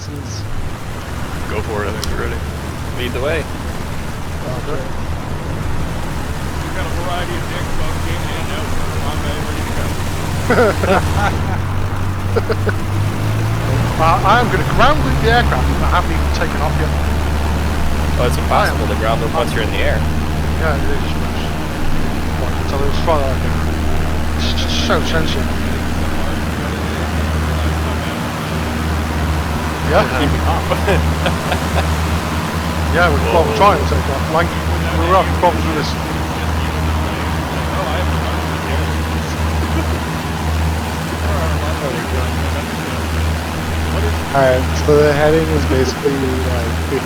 license. Go for it, I think we're ready. Lead the way. Okay. We've got a variety of dicks, both game and out. I'm ready to go. I am going to ground loop the aircraft, but I haven't even taken off yet. Oh, it's impossible to ground them once you're in the air. Yeah, it is. So it was fun, I think. It's just so sensitive. Yeah. Yeah, we're trying to take off. Like, we're having problems with this. Alright, so the heading is basically like 50,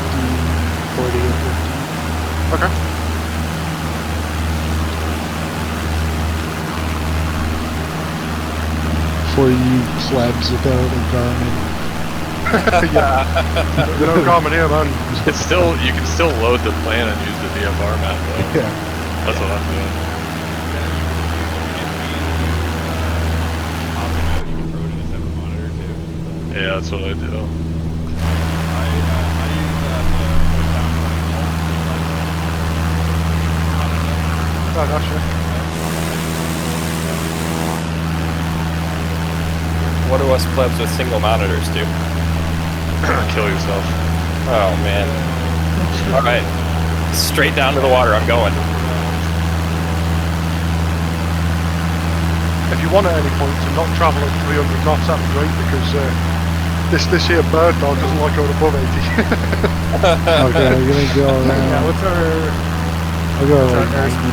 40, and 50. Okay. For you plebs without a Garmin. Yeah. No Garmin here, man. It's still, you can still load the plan and use the VFR map though. Yeah. That's what I'm doing. Yeah, that's what I do. Oh, gotcha. What do us plebs with single monitors do? Kill yourself. Oh man. Alright. Straight down to the water, I'm going. If you want at any point to not travel at 300 knots, that'd be great, because this here bird dog doesn't like going above 80. Okay, we're gonna go around. Yeah, what's our... I'll go like our 91.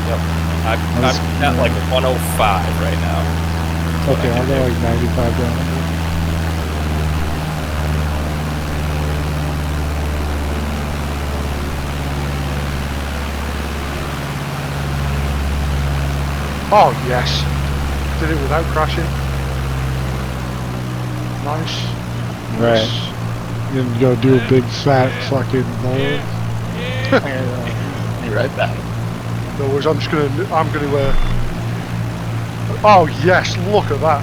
Yep. I'm at like 105 right now. Okay, I'll go like 95 down. Oh, yes. Did it without crashing. Nice. Right. You're gonna go do a big fat fucking bowl. Be right back. No worries, I'm gonna oh yes, look at that.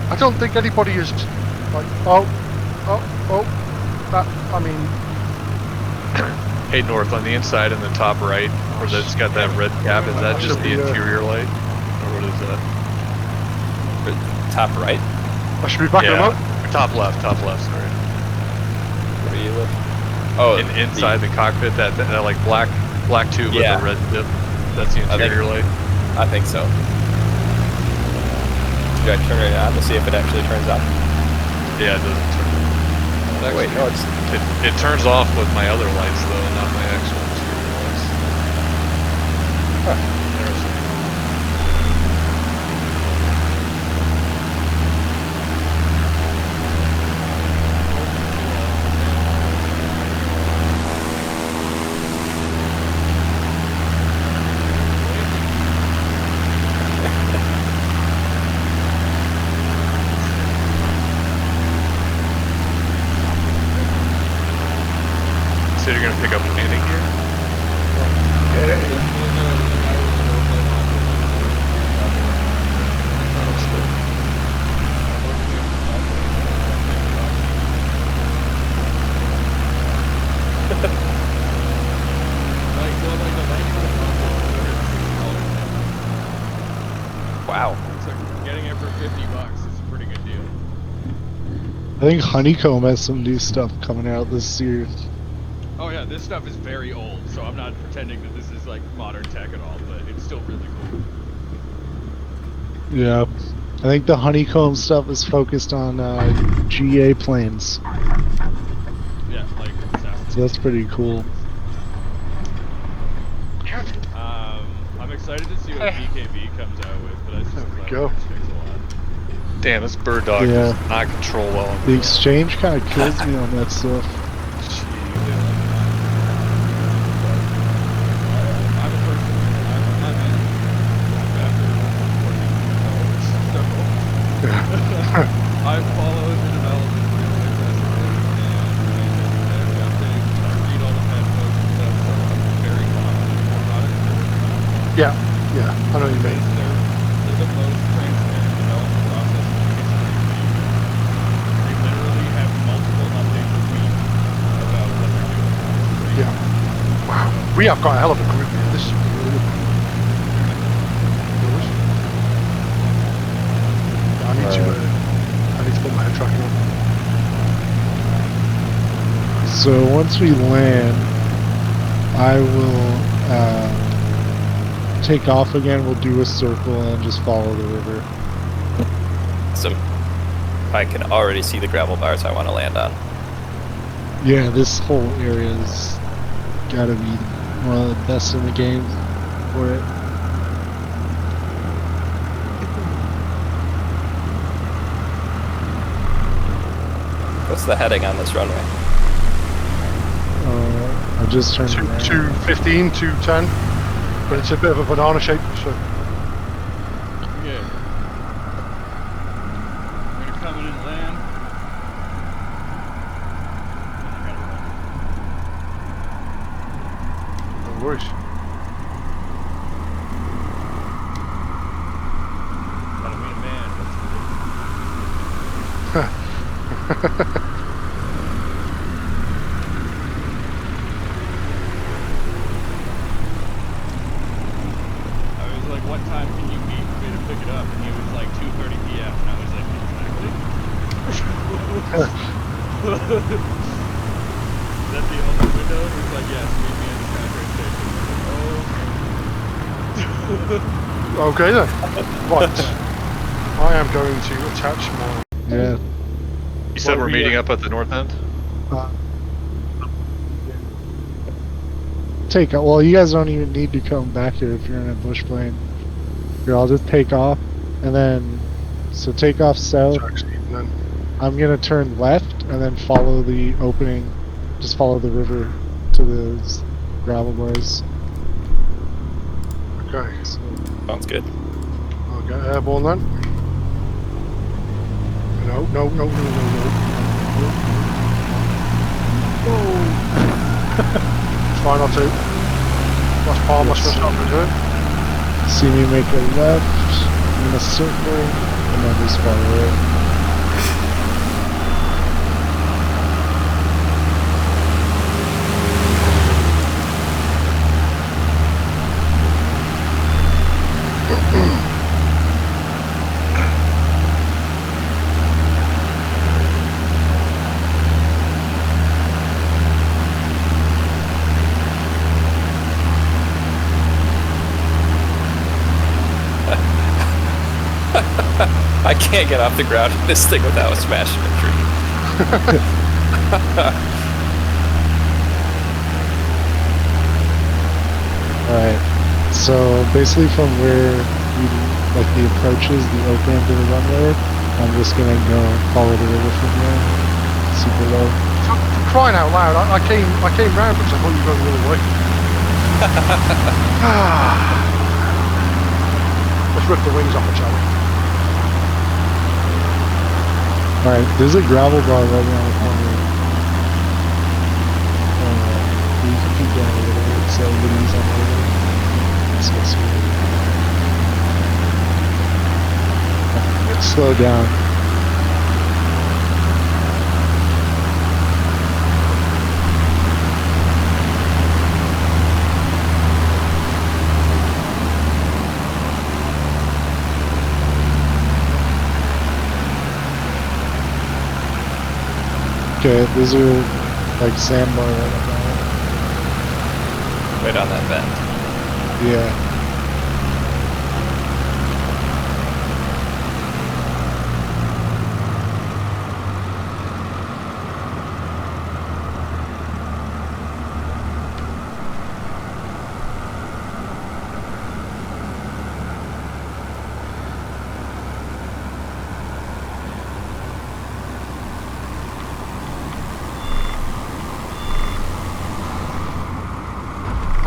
I don't think anybody is like, that, I mean... Hey, north on the inside in the top right, where it's got that red cap, is that just the interior light? Or what is that? Top right? I should be backing them up. Top left, sorry. Where do you live? Oh, inside the cockpit, that like black tube with the red tip. That's the interior light. I think so. Should I turn it on to see if it actually turns on? Yeah, it doesn't turn on. Wait, no, it turns off with my other lights though, not my actual interior lights. Huh. Interesting. So you're gonna pick up landing gear? Wow. So getting it for $50 is a pretty good deal. I think Honeycomb has some new stuff coming out this year. Oh yeah, this stuff is very old, so I'm not pretending that this is like modern tech at all, but it's still really cool. Yeah. I think the Honeycomb stuff is focused on GA planes. Yeah, like Cessna. So that's pretty cool. I'm excited to see what BKB comes out with, but I just There we go. a lot. Damn, this bird dog does not control well. The exchange kind of kills me on that stuff. I follow the development really aggressively and updates, I read all the handbooks and stuff, so I'm very confident about it. Yeah, I know what you mean. They're the most transparent development We have got a hell of a group here. This is really good. I need to put my head tracking on. So once we land, I will take off again. We'll do a circle and just follow the river. So I can already see the gravel bars I want to land on. Yeah, this whole area's gotta be one of the best in the game for it. What's the heading on this runway? I just turned around. 215, 210, but it's a bit of a banana shape, so. Okay. We're gonna come in and land. No worries. Gotta meet a man. I was like, what time can you meet me to pick it up? And he was like, 2:30 p.m. And I was like, exactly. Is that the only window? He was like, yes, meet me at the Cadre station. Oh, Okay then. Right. I am going to attach my. Yeah. You said we're meeting up at the north end? Well, you guys don't even need to come back here if you're in a bush plane. Here, I'll just take off, and then, so take off south. And then, I'm gonna turn left, and then follow the opening, just follow the river to the gravel bars. okay. So, Sounds good. I'll get airborne then. No. Whoa. Try not to. That's palm, that's what's happening to it. see me make a left, in a circle, and then just follow it. I can't get off the ground in this thing without smashing a tree. Alright, so basically from where we, like the approaches, the open end of the runway, I'm just gonna go follow the river from there, super low. For crying out loud, I came round because I thought you were going the other way. Let's rip the wings off the channel. Alright, there's a gravel bar right around the corner. You can keep going a little bit, so everybody's on the river. Let's go smooth. Slow down. Okay, these are like sandbar right now. Right on that bend. Yeah.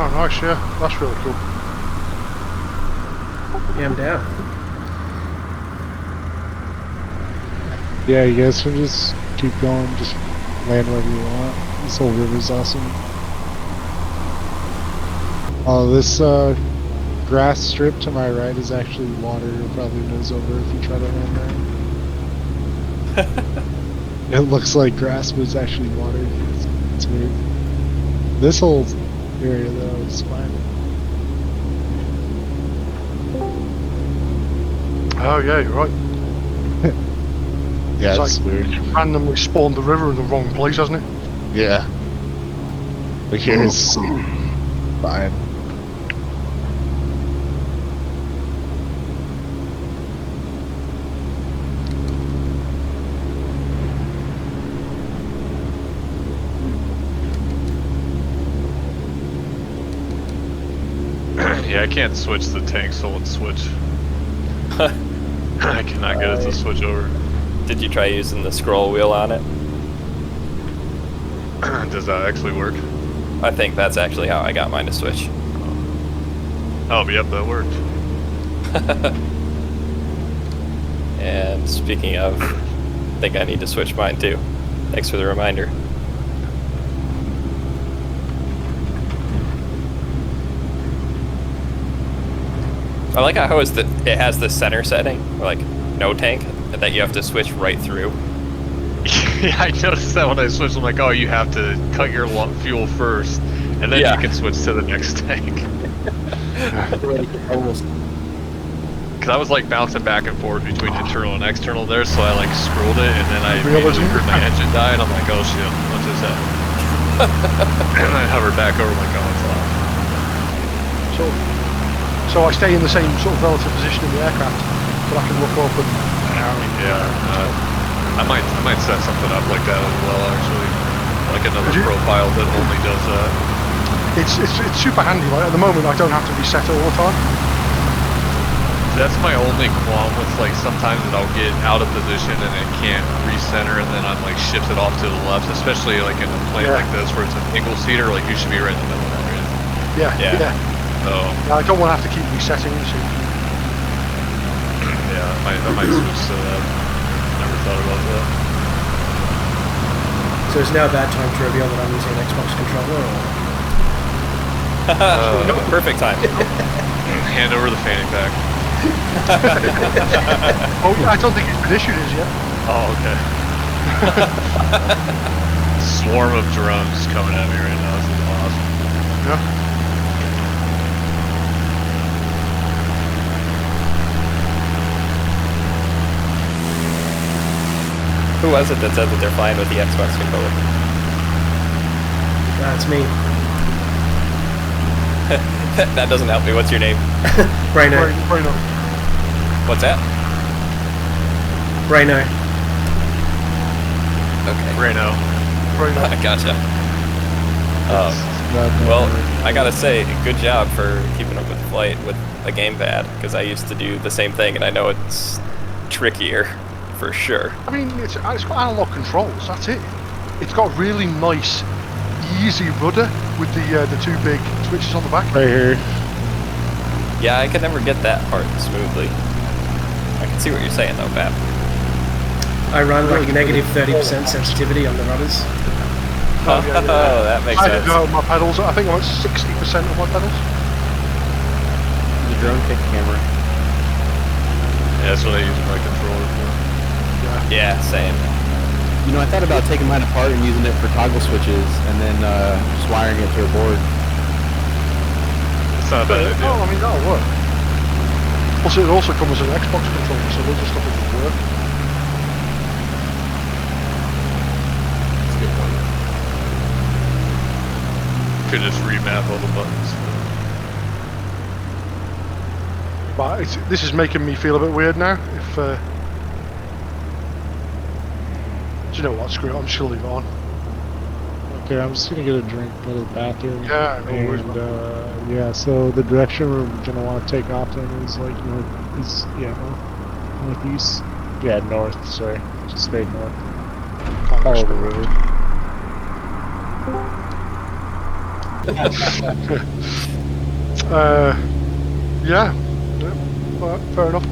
Oh, nice, yeah. That's really cool. Yeah, I'm down. Yeah, you guys can just keep going, just land wherever you want. This whole river's awesome. Oh, this grass strip to my right is actually water. You'll probably nose over if you try to land there. It looks like grass, but it's actually water. It's weird. This whole area though. It's fine. Oh yeah, you're right. Yeah, It's it's weird. Randomly spawned the river in the wrong place, hasn't it? Yeah. But here it's fine. Yeah, I can't switch the tank, so let's switch. I cannot get it to switch over. Did you try using the scroll wheel on it? Does that actually work? I think that's actually how I got mine to switch. Oh, yep, that worked. And speaking of, I think I need to switch mine too. Thanks for the reminder. I like how it has the center setting, or like no tank, that you have to switch right through. Yeah, I noticed that when I switched. I'm like, oh, you have to cut your fuel first, and then Yeah. you can switch to the next tank. Because I was like bouncing back and forth between internal and external there, so I like scrolled it, and then I immediately heard my engine die, and I'm like, oh shit, what just happened? And I hovered back over, like, oh, it's off. So I stay in the same sort of relative position in the aircraft, but I can look up and. Yeah, I might set something up like that as well, actually, like another Could you? profile that only does that. It's super handy. Like at the moment, I don't have to reset it all the time. That's my only qualm with, like, sometimes I'll get out of position and it can't recenter, and then I'm like shifted off to the left, especially like in a plane like this where it's an single seater. Like, you should be right in the middle of that, right? Yeah. So I don't want to have to keep resetting. So. yeah, I might switch to that. Never thought about that. So it's now a bad time to reveal that I'm using an Xbox controller, or? Perfect time. Hand over the fanny pack. Oh, I don't think it's been issued as yet. Oh, okay. Swarm of drones coming at me right now. This is awesome. Yeah. Who was it that said that they're flying with the Xbox controller? That's me. That doesn't help me. What's your name? Braino. Braino. What's that? Braino. Okay. Reno. I gotcha. Well, I gotta say, good job for keeping up with the flight with a gamepad, because I used to do the same thing, and I know it's trickier, for sure. I mean, it's got analog controls. That's it. It's got really nice, easy rudder with the two big switches on the back. Right here. Yeah, I could never get that part smoothly. I can see what you're saying, though, Pat. I run like negative 30% sensitivity on the rudders. Oh, yeah. Oh, that makes I sense. go my pedals. I think I'm at 60% of my pedals. The drone kick camera. Yeah, that's what I use my controller for. Yeah, same. You know, I thought about taking mine apart and using it for toggle switches, and then just wiring it to a board. It's not a bad idea. Oh, I mean, that'll work. Also, it also comes as an Xbox controller, so we'll just stuff it will work. That's a good one. Could just remap all the buttons. But this is making me feel a bit weird now. If do you know what? Screw it. I'm just gonna leave it on. Okay, I'm just gonna get a drink, go to the bathroom. Yeah, no worries, And yeah, so the direction we're gonna want to take off in is like northeast. Yeah, north. Sorry, just straight north. Follow the river. Yeah. Well, fair enough.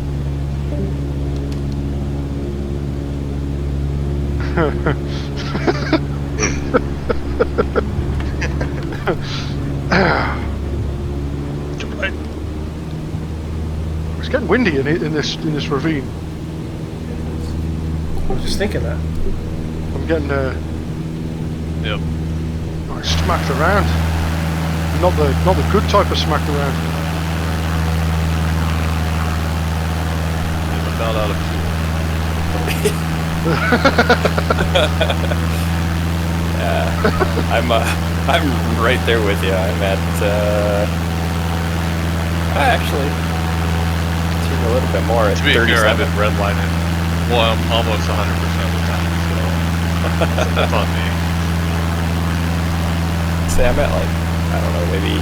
It's getting windy in this ravine. I was just thinking that. I'm getting Yep. smacked around. Not the good type of smack around. And without out of fuel. I'm right there with you. I'm at actually a little bit more at To be fair, I've 37. been redlining. Well, I'm almost 100% of the time, so that's on me. Say I'm at like, I don't know, maybe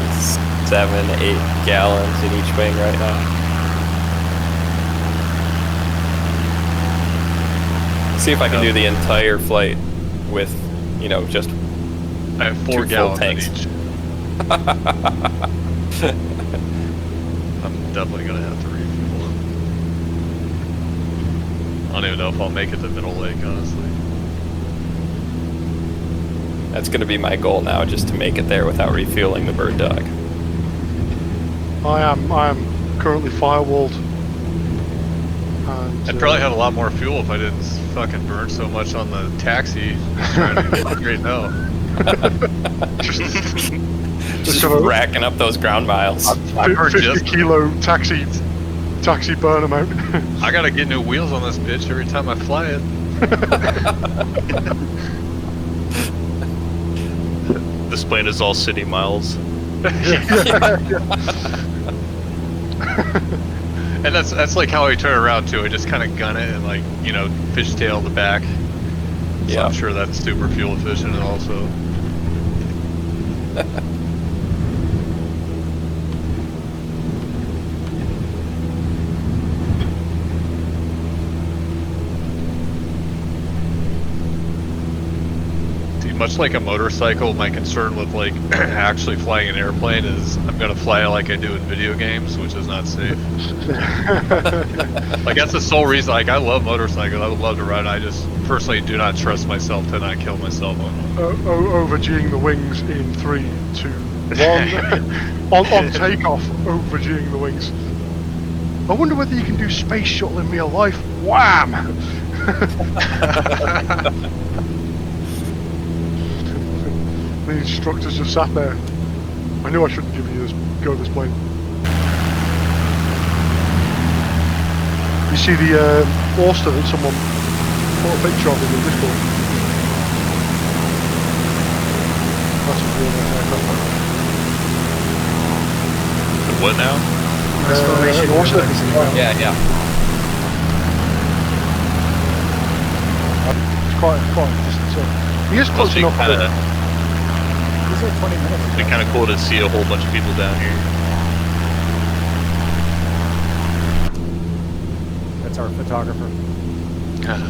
7-8 gallons in each wing right now. See if I can do the entire flight with, you know, just I have 4 2 full gallons in tanks. each. I'm definitely gonna have to refuel it. I don't even know if I'll make it to Middle Lake, honestly. That's going to be my goal now, just to make it there without refueling the bird dog. I am currently firewalled. And, I'd probably have a lot more fuel if I didn't fucking burn so much on the taxi trying to get straight now. Just sort of- racking up those ground miles. I've heard 50 just. kilo taxi burn amount. I gotta get new wheels on this bitch every time I fly it. This plane is all city miles. And that's like how I turn around too. I just kind of gun it and like, you know, fishtail the back. So Yeah. I'm sure that's super fuel efficient also. See, much like a motorcycle, my concern with like actually flying an airplane is I'm gonna fly it like I do in video games, which is not safe. Like that's the sole reason. Like I love motorcycles, I would love to ride. I just personally do not trust myself to not kill myself on one. Over-G'ing the wings in 3, 2, 1. on takeoff, over-G'ing the wings. I wonder whether you can do space shuttle in real life. Wham! The instructors just sat there. I knew I shouldn't give you this go this plane. You see the Auster that someone put a picture of in the Discord? That's a real nice aircraft. What now? Nice formation. an Auster. Is in the ground. Yeah. It's quite distant. So he is close Must be enough. kinda, These are 20 minutes. be kind of cool to see a whole bunch of people down here. That's our photographer.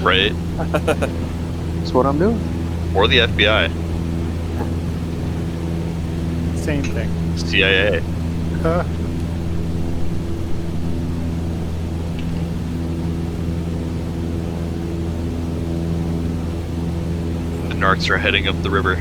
Right? That's what I'm doing. Or the FBI, Same thing. CIA. The narcs are heading up the river.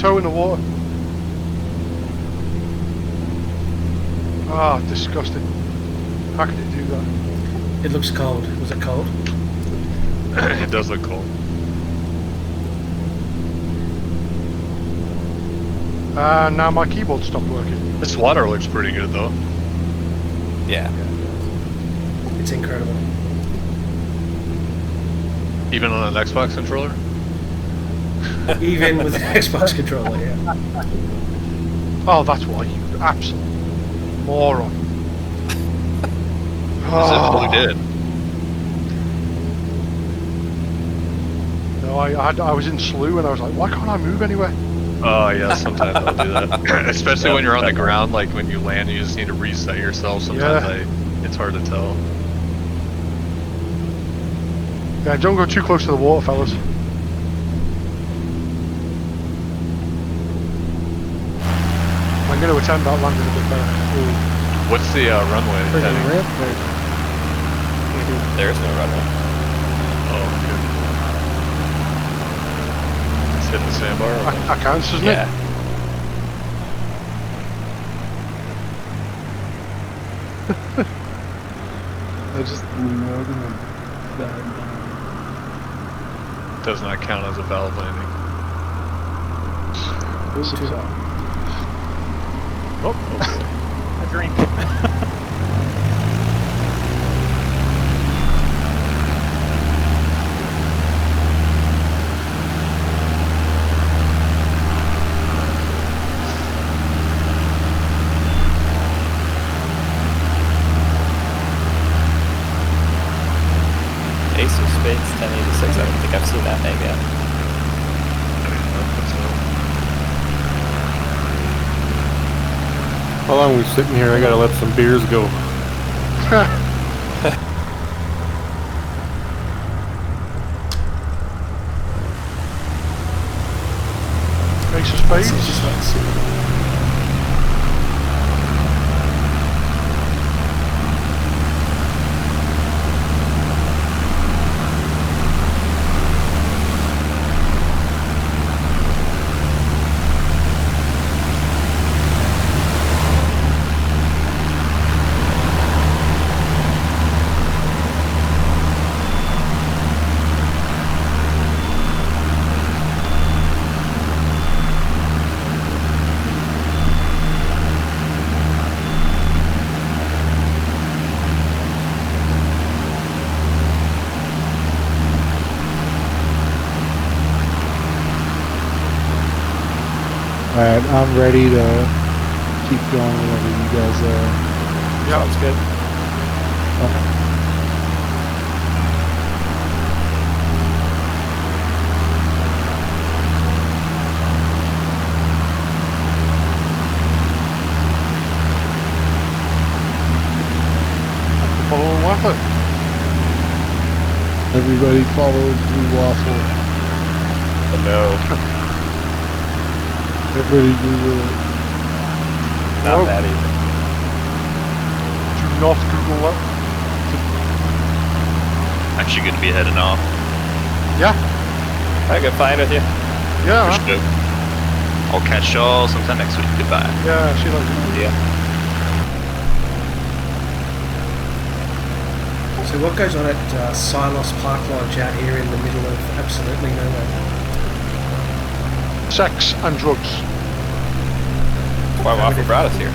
toe in the water. Ah, disgusting. How could it do that? It looks cold. Was it cold? It does look cold. Now my keyboard stopped working. This water looks pretty good though. Yeah. It's incredible. Even on an Xbox controller? Even with an Xbox controller, yeah. Oh, that's why, you absolute moron. Is it plugged in? No, I was in slew and I was like, why can't I move anywhere? Oh yeah, sometimes I'll do that. Especially when you're on the ground, like when you land, you just need to reset yourself. Sometimes it's hard to tell. Yeah, don't go too close to the water, fellas. I'm going to attempt that landing a bit better. Ooh. What's the runway heading? There's no runway. Oh, good. It's hitting the sandbar? Or what? That counts, doesn't Yeah. it? I just emailed him and Does not count as a valid landing. Oh, okay. A drink. Ace of Spades, 1086. I don't think I've seen that name yet. How long are we sitting here? I gotta let some beers go. Ace of spades. Just like to see. Alright, I'm ready to keep going whenever you guys are. Sounds good. Follow Waffle. Everybody follow Blue Waffle. No. Everybody Google it. Not that either. Do not Google that. Actually going to be heading off. Yeah, I good fine with you. yeah, Push it. I'll catch y'all sometime next week. Goodbye. yeah, she likes it. Yeah. So what goes on at Silos Park Lodge out here in the middle of absolutely nowhere? Sex and drugs. Why Waffle brought us here?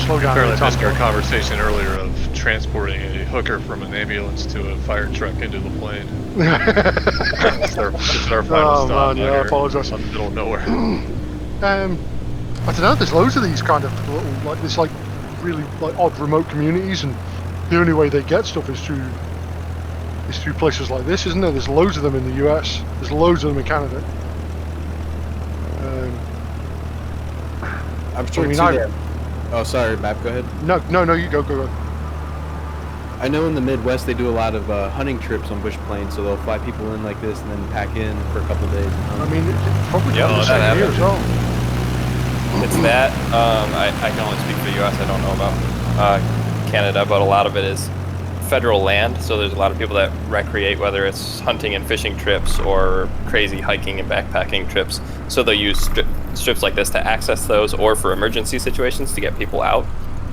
Slow down. Apparently it's missed our on. conversation earlier of transporting a hooker from an ambulance to a fire truck into the plane. This is our final Oh, stop man, yeah, I out here apologise. on the middle of nowhere. I don't know. There's loads of these kind of little, like this, like really like odd remote communities, and the only way they get stuff is through places like this, isn't there? There's loads of them in the US. There's loads of them in Canada. I'm sure Oh, sorry, Matt, go ahead. No, you go. I know in the Midwest they do a lot of hunting trips on bush planes, so they'll fly people in like this and then pack in for a couple days. And I mean, it probably Yeah, does the that same here happens. as well. It's that. I can only speak for the U.S. I don't know about Canada, but a lot of it is federal land, so there's a lot of people that recreate, whether it's hunting and fishing trips or crazy hiking and backpacking trips. So they'll use strips like this to access those, or for emergency situations to get people out.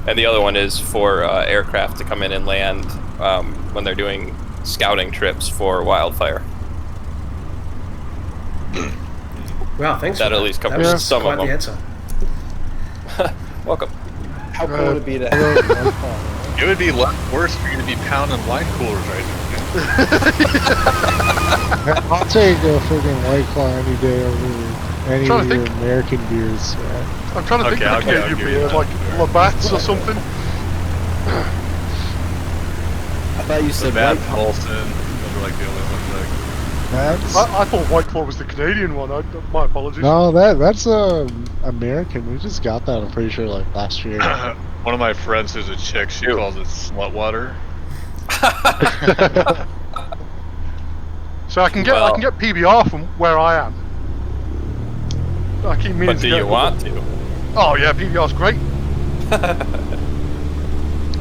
And the other one is for aircraft to come in and land when they're doing scouting trips for wildfire. Wow, thanks. That for at least that covers was some quite of the them. answer. Welcome. How cool would it be to It would be worse for you to be pounding wine coolers right now. I'll take a freaking White Claw any day over any Trying of to your think. American beers. I'm trying to think Okay, of I'll a give Canadian you beer, that. like Labatt's or something. I thought you said Bad White Paulson. Those are like the only ones That's I thought White Claw was the Canadian one. My apologies. no, that's American. We just got that. I'm pretty sure like last year. One of my friends who's a chick, she Ew. calls it slut water. So I can get Well- PBR from where I am. I keep meaning But to do get you it, want to? Oh yeah, PBR's great.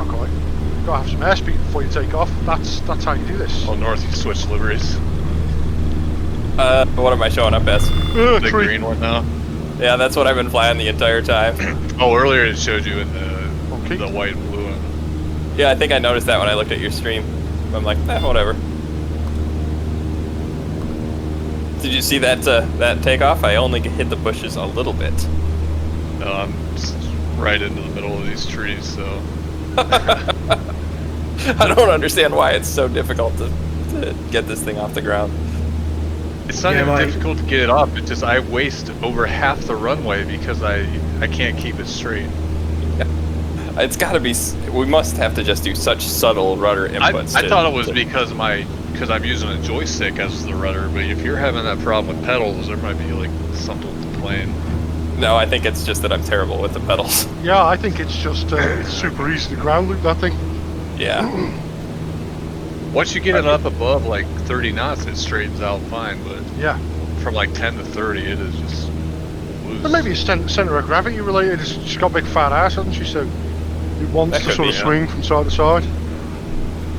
Okay, gotta have some airspeed before you take off. That's how you do this. Oh, north, you switch liveries. What am I showing up as? The Tree. green one now. Yeah, that's what I've been flying the entire time. Oh, earlier it showed you in Okay. the white and blue one. Yeah, I think I noticed that when I looked at your stream. I'm like, whatever. Did you see that that takeoff? I only hit the bushes a little bit. No, I'm just right into the middle of these trees, so. I don't understand why it's so difficult to get this thing off the ground. It's not Yeah, even like- difficult to get it off, it's just I waste over half the runway because I can't keep it straight. It's got to be. We must have to just do such subtle rudder inputs. I thought it was because I'm using a joystick as the rudder, but if you're having that problem with pedals, there might be like something with the plane. No, I think it's just that I'm terrible with the pedals. Yeah, I think it's just it's super easy to ground loop that thing. Yeah. Once you get it up above like 30 knots, it straightens out fine, but Yeah, from like 10 to 30, it is just loose. but maybe it's center of gravity related. She's got a big fat ass, hasn't she? So it wants That to could sort be, of yeah. swing from side to side.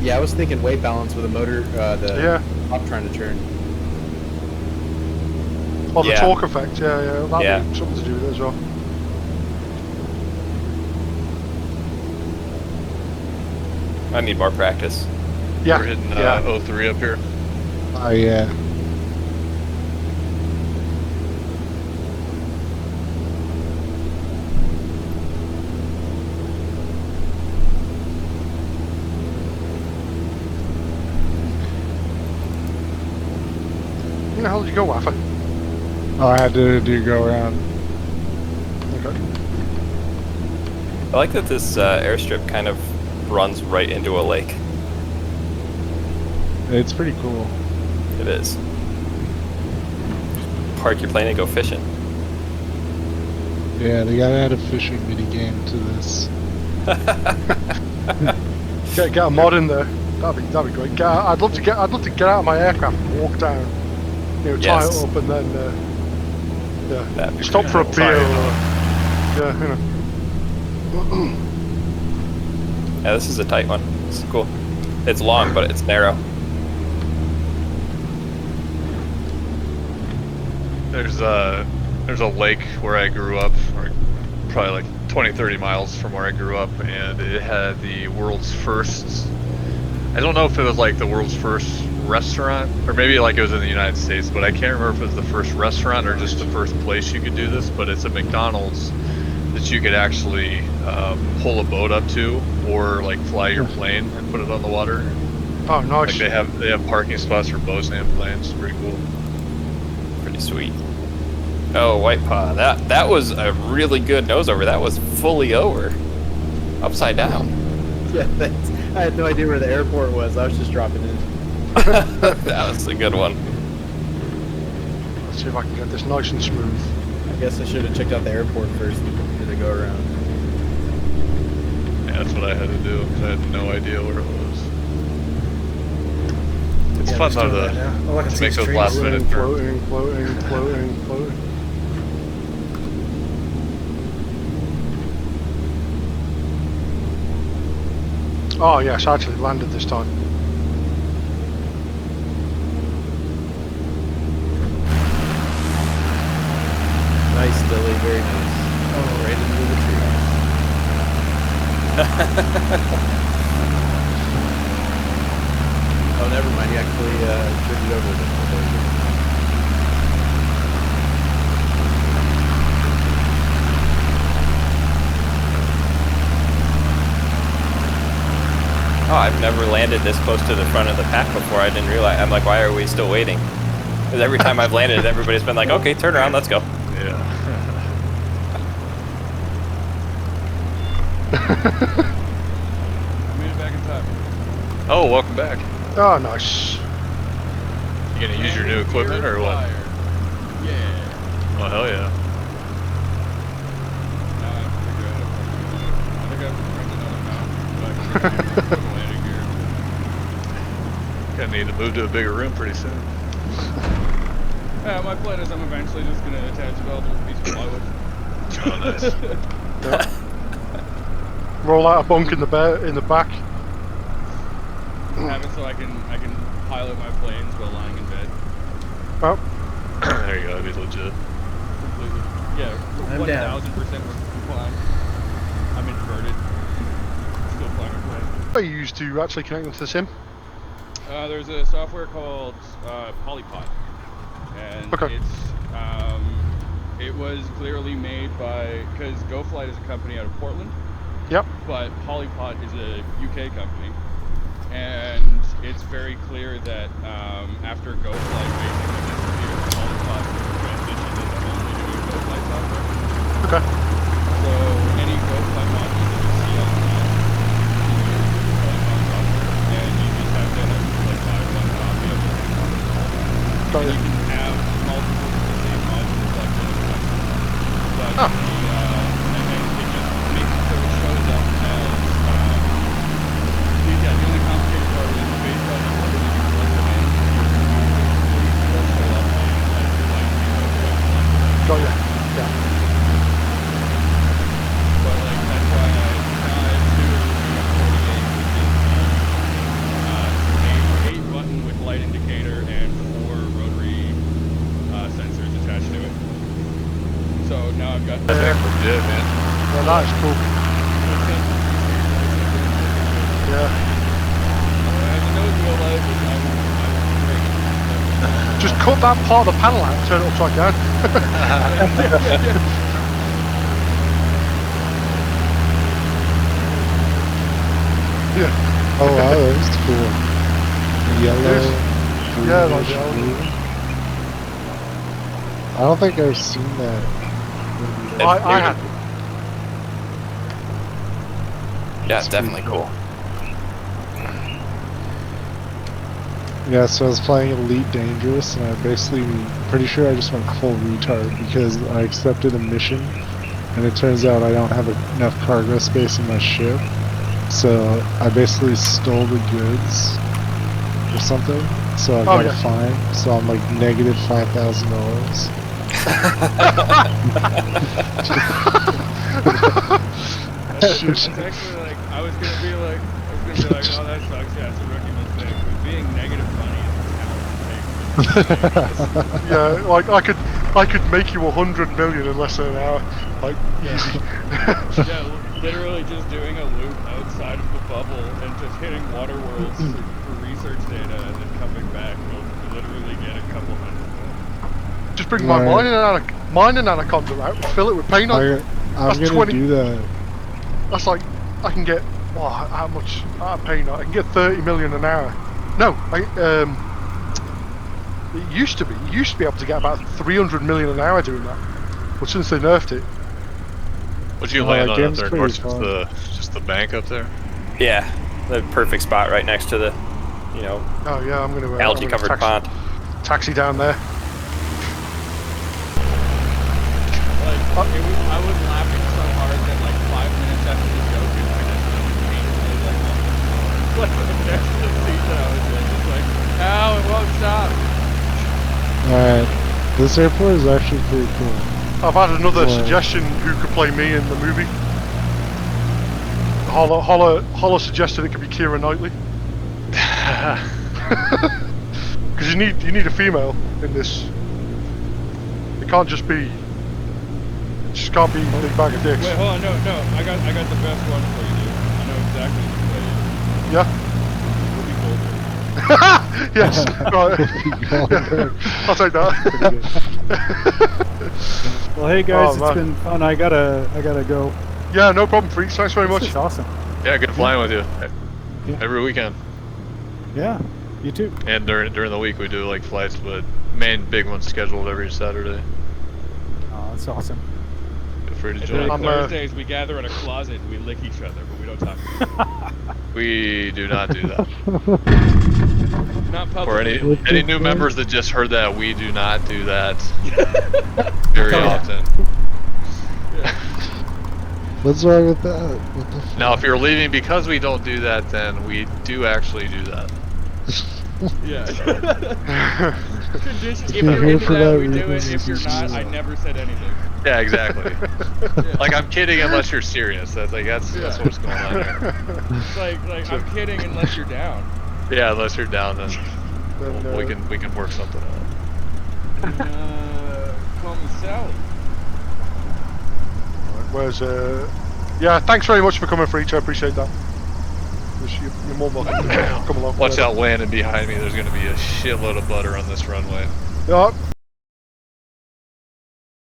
Yeah, I was thinking weight balance with a motor, Yeah. I'm trying to turn. Or the Yeah. torque effect. Yeah, that'd Yeah. be something to do with it as well. I need more practice. Yeah, We're hitting yeah. 03 up here. Oh yeah. Where the hell did you go, Waffa? Oh, I had to do go around. Okay. I like that this airstrip kind of runs right into a lake. It's pretty cool. It is. Park your plane and go fishing. Yeah, they gotta add a fishing mini game to this. Get a mod in there. That'd be great. I'd love to get out of my aircraft and walk down. Tie Yes. it up and then That'd be stop for a pretty beer. Tie Or, it yeah, Yeah, this is a tight one. This is cool. It's long, but it's narrow. There's a lake where I grew up, or probably like 20-30 miles from where I grew up, and it had the world's first. I don't know if it was like the world's first restaurant, or maybe like it was in the United States, but I can't remember if it was the first restaurant or just the first place you could do this. But it's a McDonald's that you could actually pull a boat up to, or like fly your plane and put it on the water. Oh, nice. Like they have parking spots for boats and planes. It's pretty cool. Pretty sweet. Oh, White Paw. That was a really good nose over. That was fully over. Upside down. Yeah, thanks. I had no idea where the airport was. I was just dropping in. That was a good one. Let's see if I can get this nice and smooth. I guess I should have checked out the airport first before the go around. Yeah, that's what I had to do because I had no idea where it was. It's Yeah, fun let's though do that now. All I can to see make is those trees. last minute turns. Floating. Oh yes, I actually landed this time. Nice, Dilly, very nice. Oh, right into the treehouse. Oh, never mind. You actually turned it over to them. Oh, I've never landed this close to the front of the pack before. I didn't realize. I'm like, why are we still waiting? Because every time I've landed, everybody's been like, okay, turn around, let's go. Yeah. Made it back in time. Oh, welcome back. Oh, nice. You gonna use your new equipment or what? Yeah. Oh, hell yeah. Nah, I'm pretty good. I think I've rented another mount, but I can landing gear. Gonna need to move to a bigger room pretty soon. Yeah, my plan is I'm eventually just gonna attach it all to a piece of plywood. Oh, nice. Roll out a bunk in the back. Have it so I can pilot my planes while lying in bed. Well, There you go, that'd be legit. Completely. Yeah, I'm down. 1000% climb. I'm inverted. Still flying a plane. what do you use to actually connect them to the sim? There's a software called Polypod, and Okay. it was clearly made by, because GoFlight is a company out of Portland. Yep. But Polypod is a UK company, and it's very clear that after GoFlight basically disappeared, Polypod transitioned into only to do GoFlight software. Okay. So any GoFlight modules that you see online, you use Polypod software, and you just have to buy one copy of it. And you can have multiple of the same modules plugged in at once. But and it just makes it so it shows up as the only complicated part is based on the order that you plug them in. It'll show up as like Got ya. Yeah. But like that's why I do 48, which is 8 button with light indicator and 4 rotary sensors attached to it. So now I've got. That's legit, man. Well, that is cool. Yeah. Just cut that part of the panel out and turn it upside down. Yeah. Oh wow, that was cool. Yellow. Green, Yeah, like yellow. blue. I don't think I've seen that. I had. Yeah, it's definitely cool. Yeah, so I was playing Elite Dangerous, and I basically, pretty sure I just went full retard because I accepted a mission, and it turns out I don't have enough cargo space in my ship. So I basically stole the goods or something. So I got a fine. So I'm like negative $5,000. That's actually like I was gonna be like, oh that sucks. Yeah, it's a rookie mistake. But being negative money is a mistake. Yeah, like I could make you 100 million in less than an hour. Like easy. Yeah, literally just doing a loop outside of the bubble and just hitting water worlds for research data and then coming back. You'll literally get a couple hundred. Just bring my mining anaconda out and fill it with paint on. I'm gonna do that. That's like I can get how much paint? I can get 30 million an hour. No, it used to be. You used to be able to get about 300 million an hour doing that. But since they nerfed it. What'd you land on up there, North? Just the bank up there? Yeah, the perfect spot right next to the, Oh yeah, I'm gonna algae-covered pond. Taxi down there. I was laughing so hard that like 5 minutes after the joke, I just painfully like next to the seat that I was in, just like, ow, it won't stop. Alright, this airport is actually pretty cool. I've had another suggestion who could play me in the movie. Holler suggested it could be Keira Knightley. Because you need a female in this. It can't just be. It just can't be a big bag of dicks. Wait, hold on, no. I got the best one for you, dude. I know exactly who to play. Yeah. Yes. Right. Yeah, I'll take that. Well, hey guys, Oh, it's been fun. I gotta go. Yeah, no problem, freaks. Thanks very much. This is awesome. Yeah, good flying with you. Yeah. Every weekend. Yeah, you too. And during the week we do like flights, but main big ones scheduled every Saturday. Oh, that's awesome. Feel free to And join. then Thursdays we gather in a closet and we lick each other, but we don't talk. We do not do that. Not For publicly. any new members that just heard that, we do not do that very often. What's wrong with that? What the fuck? Now, if you're leaving because we don't do that, then we do actually do that. Yeah. Condition, if you're you're here into for that, that we do reason, it. If you're not, I never said anything. Yeah, exactly. Yeah. Like, I'm kidding unless you're serious. That's what's going on here. It's like I'm kidding unless you're down. Yeah, unless you're down, then we can work something out. Call me Sally. Whereas, yeah, thanks very much for coming, Freach. I appreciate that. You're more welcome to come along. Watch out landing behind me. There's going to be a shitload of butter on this runway. Yeah,